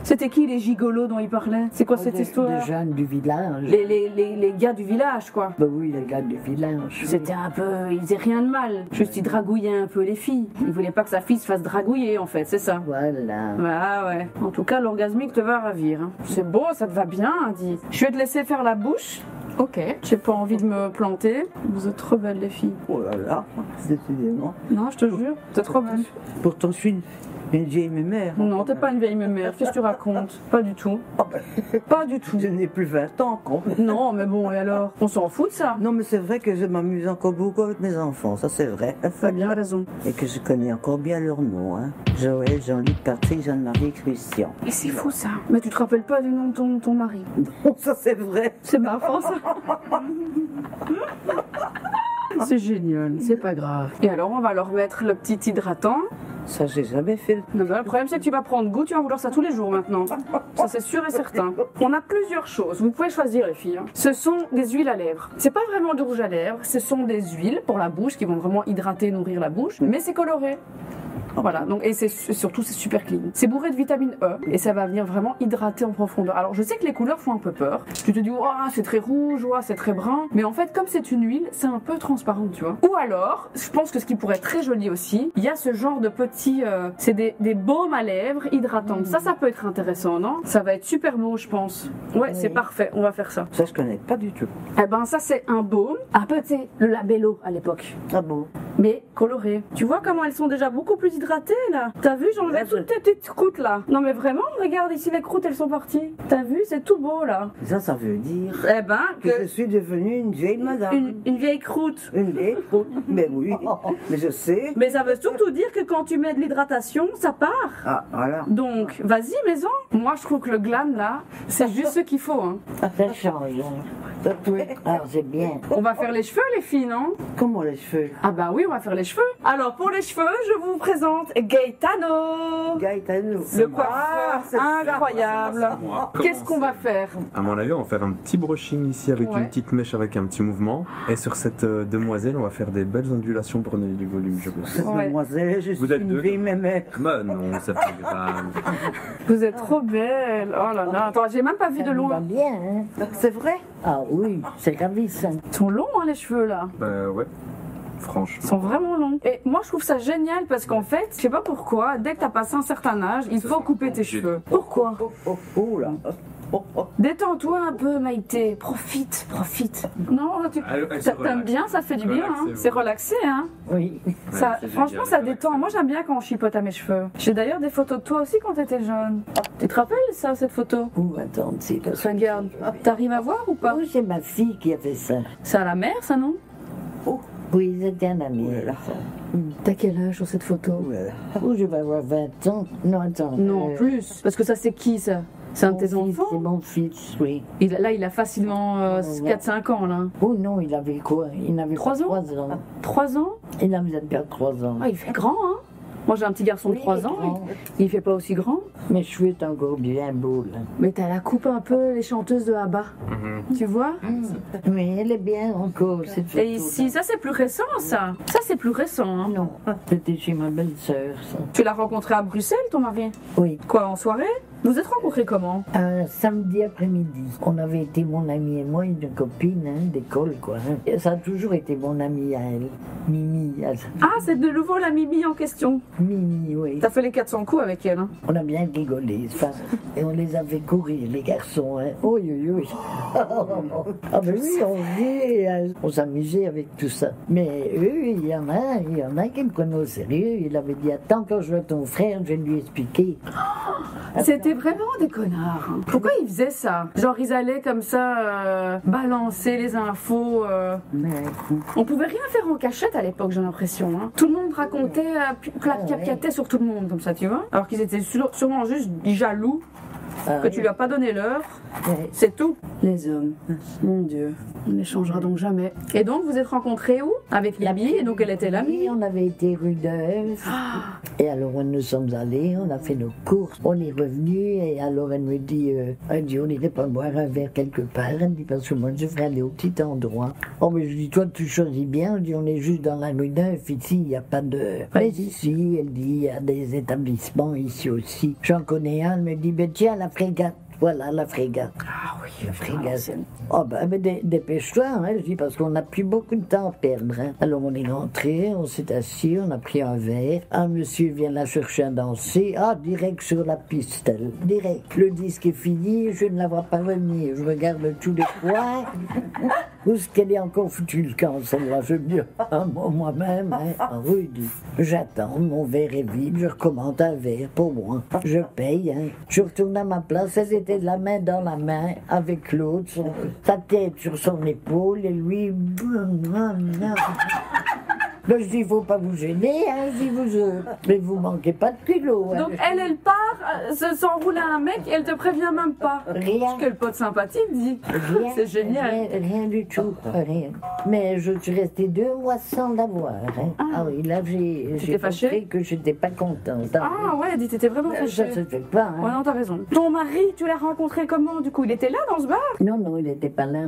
C'était qui les gigolos dont il parlait? C'est quoi cette histoire? Des jeunes du village. Les gars du village, quoi. Ben oui, les gars du village. C'était un peu... Il faisait rien de mal. Juste, il dragouillait un peu les filles. Il voulait pas que sa fille se fasse dragouiller, en fait, c'est ça. Voilà. Ah ouais. En tout cas, l'orgasmique te va ravir. Hein. C'est beau, ça te va bien, dit. Je vais te laisser faire la bouche. Ok. J'ai pas envie de me planter. Vous êtes trop belles, les filles. Oh là là, décidément. Non, je te jure. T'es trop belle. Pourtant, je suis une vieille mémère. Non, t'es pas une vieille mémère. Qu'est-ce que tu racontes? Pas du tout. Pas du tout. Je n'ai plus 20 ans, quoi. Non, mais bon, et alors? On s'en fout de ça. Non, mais c'est vrai que je m'amuse encore beaucoup avec mes enfants, ça c'est vrai. T'as bien raison. Et que je connais encore bien leurs noms, hein. Joël, Jean-Luc, Patrick, Jeanne-Marie, Christian. Mais c'est fou ça. Mais tu te rappelles pas du nom de ton mari? Non, ça c'est vrai. C'est marrant ça. C'est génial, c'est pas grave. Et alors on va leur mettre le petit hydratant. Ça, j'ai jamais fait. Non, ben, le problème c'est que tu vas prendre goût, tu vas vouloir ça tous les jours maintenant. Ça c'est sûr et certain. On a plusieurs choses, vous pouvez choisir les filles. Hein. Ce sont des huiles à lèvres. C'est pas vraiment du rouge à lèvres, ce sont des huiles pour la bouche qui vont vraiment hydrater, nourrir la bouche, mais c'est coloré. Voilà, donc, et surtout c'est super clean. C'est bourré de vitamine E et ça va venir vraiment hydrater en profondeur. Alors je sais que les couleurs font un peu peur. Tu te dis, oh, c'est très rouge, oh, c'est très brun. Mais en fait, comme c'est une huile, c'est un peu transparent, tu vois. Ou alors, je pense que ce qui pourrait être très joli aussi, il y a ce genre de petits, c'est des baumes à lèvres hydratantes. Ça peut être intéressant, non? Ça va être super beau, je pense. Ouais, c'est parfait, on va faire ça. Ça, je connais pas du tout. Eh ben, ça c'est un baume. Un peu, tu sais, le labello à l'époque. Ah bon? Mais coloré. Tu vois comment elles sont déjà beaucoup plus hydratées là? T'as vu, j'ai enlevé toutes tes petites croûtes là. Non mais vraiment, regarde ici les croûtes, elles sont parties. T'as vu, c'est tout beau là. Ça veut dire Eh ben, que je suis devenue une vieille madame. une vieille croûte. Une vieille croûte. Mais oui, mais je sais. Mais ça veut surtout dire que quand tu mets de l'hydratation, ça part. Ah, voilà. Donc, vas-y, maison. Moi, je trouve que le glam là, c'est juste ce qu'il faut. Hein. Ça change. Alors c'est bien. On va faire les cheveux, les filles, non? Comment les cheveux? Ah bah oui, on va faire les cheveux. Alors, pour les cheveux, je vous présente Gaetano. Gaetano. Le coiffeur incroyable. Qu'est-ce qu'on va faire? À mon avis, on va faire un petit brushing ici avec Ouais. une petite mèche avec un petit mouvement. Et sur cette demoiselle, on va faire des belles ondulations pour donner du volume, je pense. Ouais. Mademoiselle, je Vous suis êtes une deux. vieille mémère. Bah non, c'est pas grave. Vous êtes trop belle. Oh là là. Attends, j'ai même pas vu de Ça nous va loin. bien, hein? C'est vrai? Ah oui, c'est ravissant. Ils sont longs, hein, les cheveux là. Bah ouais, Ils franchement. sont vraiment longs. Et moi, je trouve ça génial parce qu'en fait, je sais pas pourquoi, dès que t'as passé un certain âge, il faut couper tes cheveux. Pourquoi? Oh là. Détends-toi un peu, Maïté. Profite. Non, ça t'aimes bien, ça fait du bien. Hein. C'est relaxé, hein. Oui. Ça, c'est franchement, génial, ça c'est détend. Moi, j'aime bien quand on chipote à mes cheveux. J'ai d'ailleurs des photos de toi aussi quand t'étais jeune. Tu te rappelles ça, cette photo? Ou attends, c'est là. Regarde. T'arrives à voir ou pas? Oh, c'est ma fille qui a fait ça. C'est à la mer, ça, non? Oui, c'était un ami. Voilà. T'as quel âge sur cette photo? Voilà. Oh, je vais avoir 20 ans. Non, attends. Non, plus. Parce que ça, c'est qui, ça? C'est un de tes Mon fils, enfants? C'est mon fils, oui. Là, il a facilement 4-5 ans, là. Oh non, il avait quoi? Il n'avait 3 pas ans? 3 ans. 3 ans? Il avait déjà 3 ans. Ah, il fait grand, hein? Moi, j'ai un petit garçon de 3 ans. grand. Il fait pas aussi grand. Mes cheveux est encore bien beaux, là. Mais t'as la coupe un peu les chanteuses de Abba. Tu vois? Mais elle est bien encore, cette photo. Et ici, ça, c'est plus récent, ça. Ça, c'est plus récent, hein? Non, c'était chez ma belle-sœur, ça. Tu l'as rencontré à Bruxelles, ton mari? Oui. Quoi, en soirée? Vous êtes rencontrés comment? Un samedi après-midi, on avait été, mon amie et moi, une copine hein, d'école, quoi. Hein. Et ça a toujours été mon amie à elle, Mimi. Ah, c'est de nouveau la Mimi en question. Mimi, oui. T'as fait les 400 coups avec elle, hein? On a bien rigolé, enfin, et on les a fait courir, les garçons. Hein. Oui, oui, oui. Ah ben oui, on riait, hein. On s'amusait avec tout ça. Mais eux, il y en a qui me prenaient au sérieux. Il avait dit, attends, quand je vois ton frère, je vais lui expliquer. C'était vraiment des connards. Hein. Pourquoi ils faisaient ça? Genre, ils allaient comme ça balancer les infos. Mais, On pouvait rien faire en cachette à l'époque, j'ai l'impression. Hein. Tout le monde racontait, clapiatait sur tout le monde, comme ça, tu vois. Alors qu'ils étaient sûrement juste jaloux que tu lui as pas donné l'heure. Ouais. C'est tout. Les hommes, mon Dieu, on n'échangera donc jamais. Et donc, vous êtes rencontrés où? Avec Libby, et donc elle était là. Oui, on avait été rue d'Œuvre. Et alors, nous sommes allés, on a fait nos courses, on est revenu, et alors elle me dit, on irait pas boire un verre quelque part. Elle me dit, parce que moi, je ferais aller au petit endroit. Oh, mais je dis, toi, tu choisis bien. Elle dit, on est juste dans la rue d'Œuvre, ici, il n'y a pas de... Mais ici, elle dit, il y a des établissements ici aussi. J'en connais un, elle me dit, ben tiens, la frégate. Voilà, la frégate. Ah oui, La frégate. Oh ben, mais dépêche-toi, hein, je dis, parce qu'on n'a plus beaucoup de temps à perdre. Hein. Alors on est rentré, on s'est assis, on a pris un verre. Un monsieur vient la chercher à danser. Ah, direct sur la piste, elle. Direct. Le disque est fini, je ne la vois pas revenir. Je regarde tous les coins. Où est-ce qu'elle est encore foutue le camp, celle-là? Je me dis, moi-même, hein, rude. J'attends, mon verre est vide, je recommande un verre pour moi. Je paye, hein. Je retourne à ma place, elle était de la main dans la main avec l'autre, sa tête sur son épaule, et lui... Là, je dis, il ne faut pas vous gêner, hein, je dis, mais vous manquez pas de culot. Hein. Donc elle part, s'enroule à un mec et elle te prévient même pas. Rien. Quel pote sympathique, dit. Rien, C'est génial. Rien du tout, rien. Mais je suis restée 2 mois sans l'avoir. Hein. Ah oui, là, j'ai fâchée compris que je n'étais pas contente. Ah ouais, dis, t'étais vraiment Ça fâchée. se fait pas. Hein. Ouais, non, t'as raison. Ton mari, tu l'as rencontré comment, du coup? Il était là, dans ce bar? Non, il n'était pas là.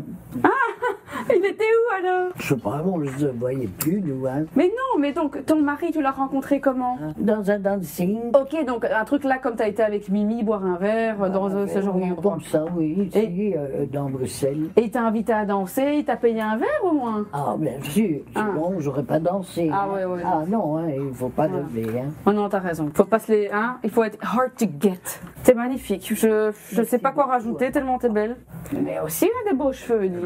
Il était où, alors? Je sais pas, on ne se voyait plus, nous. Hein. Mais non, mais donc, ton mari, tu l'as rencontré comment? Dans un dancing. Ok, donc, un truc là, comme t'as été avec Mimi, boire un verre, dans ce genre d'endroit. Comme ça, oui, ici, dans Bruxelles. Et il t'a invité à danser, il t'a payé un verre, au moins? Ah, bien sûr. Ah. Sinon, j'aurais pas dansé. Ah, ouais. Ah, non, hein, il ne faut pas lever. Hein. Oh non, t'as raison. Faut pas se les... Hein, il faut être hard to get. T'es magnifique. Je sais pas quoi rajouter, tellement t'es belle. Mais aussi, elle a des beaux cheveux, dis.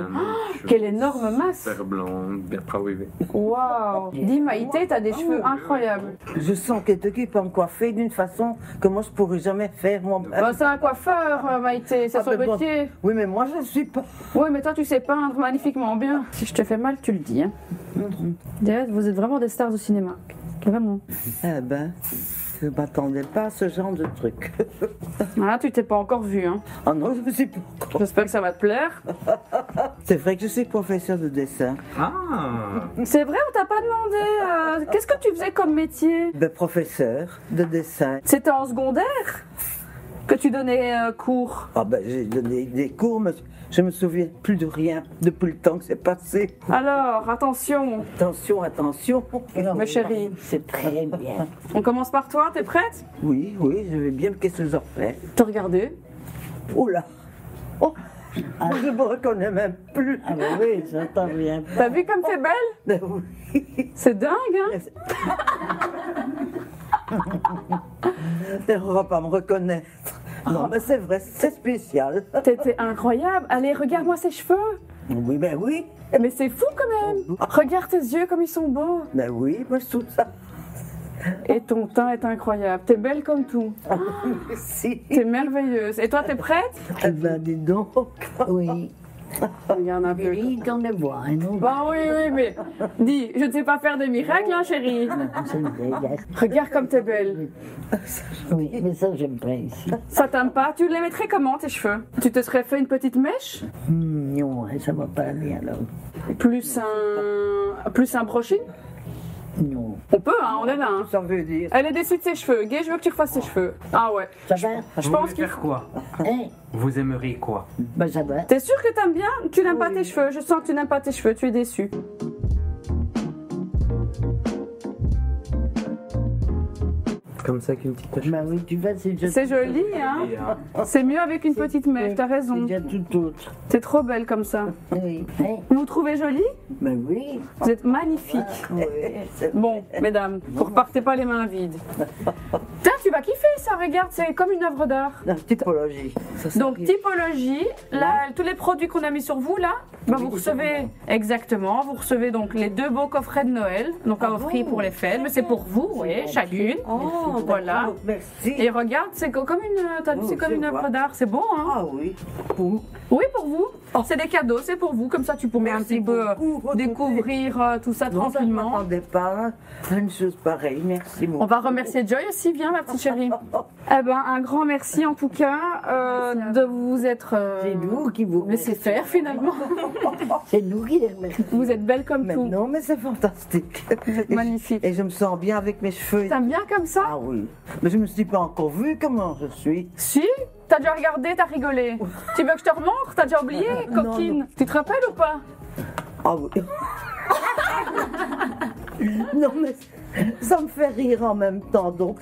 Quelle énorme masse. Super blanc, bien prawivé. Waouh. Dis, Maïté, t'as des cheveux incroyables. Je sens qu'elle t'occupe à me coiffer d'une façon que moi je pourrais jamais faire moi-même. Bah, c'est un coiffeur, Maïté, c'est Ah, son mais bon. métier. Oui, mais moi je ne suis pas. Oui, mais toi, tu sais peindre magnifiquement bien. Si je te fais mal, tu le dis. Hein. D'ailleurs, vous êtes vraiment des stars du cinéma. Vraiment. Eh ben, je ne m'attendais pas à ce genre de truc. Ah, tu t'es pas encore vu, hein. Ah non, je ne suis pas encore. J'espère que ça va te plaire. C'est vrai que je suis professeur de dessin. Ah. C'est vrai, on t'a pas demandé. Qu'est-ce que tu faisais comme métier? Ben, professeur de dessin. C'était en secondaire que tu donnais cours. Ah ben, j'ai donné des cours, mais je me souviens plus de rien depuis le temps que c'est passé. Alors, attention, Attention. ma chérie. C'est très bien. On commence par toi, t'es prête? Oui, je vais bien. Qu'est-ce que j'en fais? Te regarder. Oh là. Oh, je me reconnais même plus. Ah, ben oui, ça t'en vient. T'as vu comme t'es belle? Ben oui. C'est dingue, hein? Elle ne va pas me reconnaître. Non, mais c'est vrai, c'est spécial. T'étais incroyable. Allez, regarde-moi ses cheveux. Oui, ben oui. Mais c'est fou quand même. Regarde tes yeux comme ils sont beaux. Ben oui, moi je trouve ça. Et ton teint est incroyable. T'es belle comme tout. Merci. T'es merveilleuse. Et toi, t'es prête? Eh ben, dis donc. Oui. Regarde un peu. Oui, qu'on le voit, hein, non? Bah oui, mais dis, je ne sais pas faire des miracles, hein, chérie. C'est vrai, Regarde comme t'es belle. oui, mais ça, j'aime pas ici. Ça t'aime pas? Tu les mettrais comment, tes cheveux? Tu te serais fait une petite mèche? Non, ça va pas bien, alors. Plus un brushing? Non. On peut, hein, on est là. Hein. Ça veut dire. Elle est déçue de ses cheveux. Gay, je veux que tu refasses ses cheveux. Ah ouais. Ça va? Je Vous pense voulez qu'il faire quoi? Hein? Vous aimeriez quoi? Ben, ça va. T'es sûre que t'aimes bien? Tu n'aimes pas tes cheveux. Je sens que tu n'aimes pas tes cheveux. Tu es déçue. Comme ça qu'une petite tache. Ben oui, tu vois, c'est déjà... C'est joli, hein? Et, C'est mieux avec une petite mèche. T'as C'est raison. déjà tout autre. T'es trop belle comme ça. Oui. Hein? Vous vous trouvez jolie? Ben oui. Vous êtes magnifique. Oui. Bon, mesdames, vous repartez pas les mains vides. Tiens, tu vas kiffer ça, regarde, c'est comme une œuvre d'art. La typologie. Ça Donc, s'arrive. typologie, là, tous les produits qu'on a mis sur vous, là, bah, vous recevez, exactement, vous recevez donc les 2 beaux coffrets de Noël, donc à offrir pour les fêtes, mais c'est pour vous, oui, chacune. Oh, Voilà. d'accord, merci. Et regarde, c'est comme une, t'as vu, c'est comme une œuvre d'art, c'est beau, hein? Ah oui. Pour Oui, pour vous. C'est des cadeaux, c'est pour vous, comme ça tu pourrais un petit peu découvrir tout ça Non, ça, je ne tranquillement. m'attendais pas à une chose pareille. Merci beaucoup. On va remercier Joy aussi, viens ma petite chérie. Eh ben, un grand merci en tout cas de vous être C'est nous qui vous laissé faire finalement. C'est nous qui les remercions. Vous êtes belle comme Mais tout. non, mais c'est fantastique. Vous êtes magnifique. Et je me sens bien avec mes cheveux. T'aimes bien comme ça? Ah oui. Mais je ne me suis pas encore vue comment je suis. Si, t'as déjà regardé, t'as rigolé. Tu veux que je te remontre? T'as déjà oublié, coquine? non. Tu te rappelles ou pas? Ah oui. Non, mais ça me fait rire en même temps. Donc,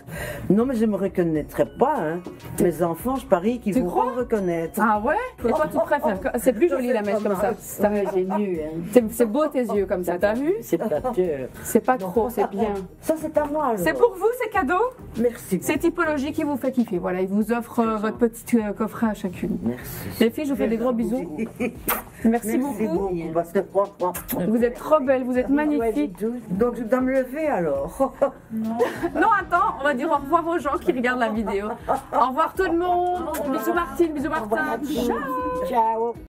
non, mais je ne me reconnaîtrais pas. Hein. Mes enfants, je parie qu'ils Tu vont crois reconnaître. Ah ouais? Et toi, tu préfères? C'est plus joli la mèche comme ça. Ça va, c'est mieux. Hein. C'est beau tes yeux comme ça, t'as vu? C'est flatteur. C'est pas trop, c'est bien. Ça, c'est à moi. Alors. C'est pour vous ces cadeaux? Merci. C'est Typologie qui vous fait kiffer. Voilà, il vous offre votre petit coffret à chacune. Merci. Les filles, je vous fais des gros bisous. Merci beaucoup. Parce que franchement. Vous êtes trop belles, vous êtes magnifiques. Donc, je dois me lever alors. Non, attends, on va dire au revoir aux gens qui regardent la vidéo. Au revoir tout le monde. Bisous Martine, bisous Martin. Ciao. Ciao.